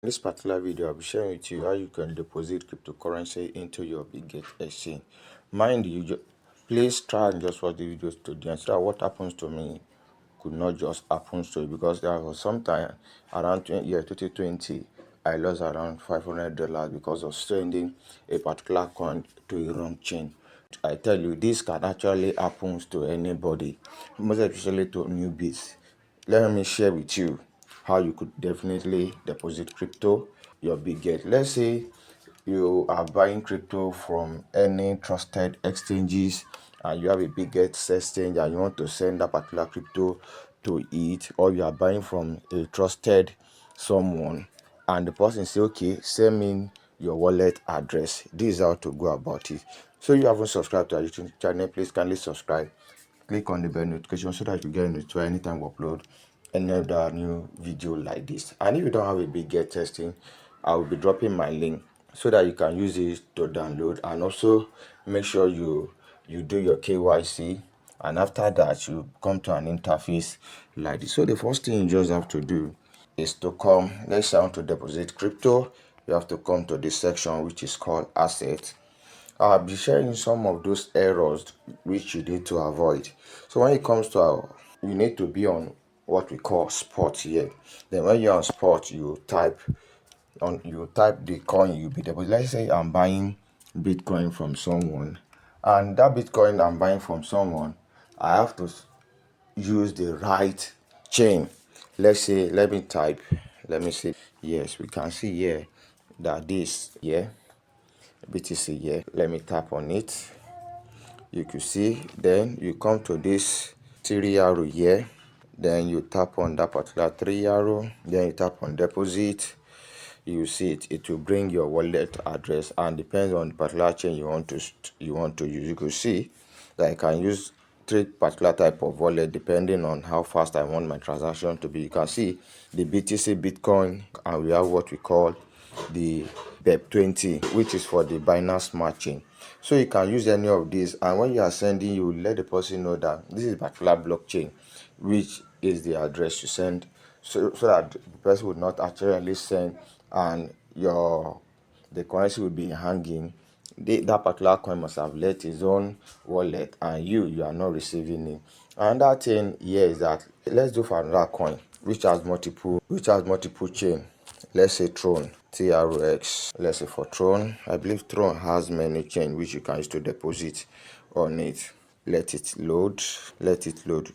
In this particular video, I'll be sharing with you how you can deposit cryptocurrency into your Bitget exchange. Mind you, please try and just watch the videos to the end so that what happens to me could not just happen to you, because there was some time around 2020, I lost around $500 because of sending a particular coin to a wrong chain. I tell you, this can actually happen to anybody, most especially to newbies. Let me share with you how you could definitely deposit crypto your Bitget. Let's say you are buying crypto from any trusted exchanges and you have a Bitget exchange and you want to send that particular crypto to it, or you are buying from a trusted someone and the person say, okay, send me your wallet address. This is how to go about it. So you haven't subscribed to our YouTube channel, please kindly subscribe. Click on the bell notification so that you get notified anytime we upload any other new video like this. And if you don't have a Bitget testing, I will be dropping my link so that you can use it to download, and also make sure you do your KYC, and after that you come to an interface like this. So the first thing you just have to do is to come, let's say I want to deposit crypto. You have to come to this section which is called assets. I'll be sharing some of those errors which you need to avoid. So when it comes to you need to be on what we call spot here. Then when you're on spot, you type the coin you be depositing. Let's say I'm buying Bitcoin from someone, and that Bitcoin I'm buying from someone, I have to use the right chain. Let's say, let me see. Yes, we can see here that this here BTC here. Let me tap on it. You could see, then you come to this three arrow here, then you tap on that particular three arrow, then you tap on deposit. You see it will bring your wallet address, and depends on the particular chain you want to use. You could see that I can use three particular type of wallet depending on how fast I want my transaction to be. You can see the BTC Bitcoin, and we have what we call the BEP20, which is for the Binance Smart Chain. So you can use any of these, and when you are sending, you let the person know that this is a particular blockchain, which is the address you send, so that the person would not actually send and the currency will be hanging. That particular coin must have left his own wallet, and you are not receiving it. Another thing here is that, let's do for another coin which has multiple chain. Let's say Tron, TRX. Let's say for Tron, I believe Tron has many chain which you can use to deposit on it. Let it load.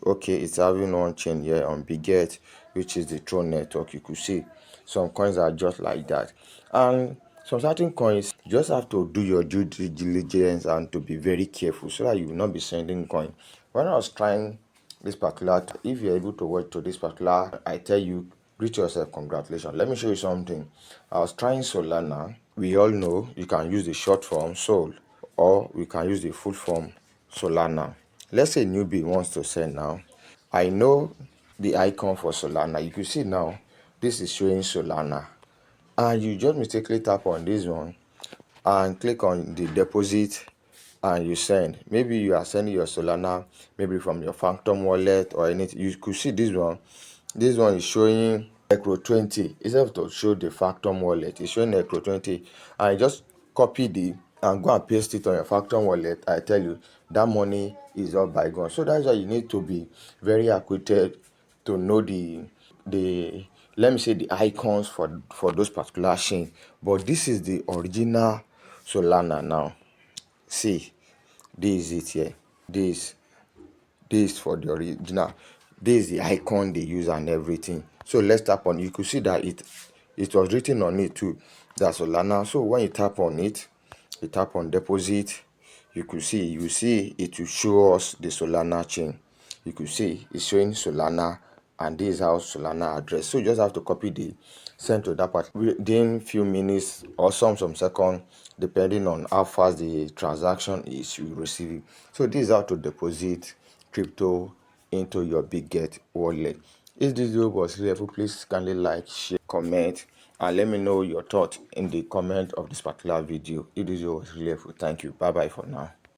Okay, it's having one chain here on Bitget, which is the Tron network. You could see some coins are just like that, and some certain coins you just have to do your due diligence and to be very careful so that you will not be sending coin. When I was trying this particular, if you're able to watch to this particular, I tell you, greet yourself, congratulations. Let me show you something. I was trying Solana. We all know you can use the short form Sol, or we can use the full form Solana. Let's say newbie wants to send now. I know the icon for Solana. You can see now this is showing Solana, and you just mistakenly tap on this one and click on the deposit, and you send. Maybe you are sending your Solana maybe from your Phantom wallet or anything. You could see this one is showing Necro 20 instead of to show the Phantom wallet. It's showing Necro 20, and you just copy the and go and paste it on your Phantom wallet. I tell you, that money is all bygone. So that's why you need to be very acquainted to know the let me say the icons for those particular chain. But this is the original Solana now. See, this is it here. This for the original. This is the icon they use and everything. So let's tap on. You could see that it was written on it too. That's Solana. So when you tap on it, you tap on deposit. You see it will show us the Solana chain. You could see it's showing Solana, and this is how Solana address. So you just have to copy the send to that part within few minutes or some seconds, depending on how fast the transaction is, you receive it. So this is how to deposit crypto into your Bitget wallet. If this video was helpful, please kindly like, share, comment, and let me know your thoughts in the comment of this particular video. If this video was helpful, thank you. Bye bye for now.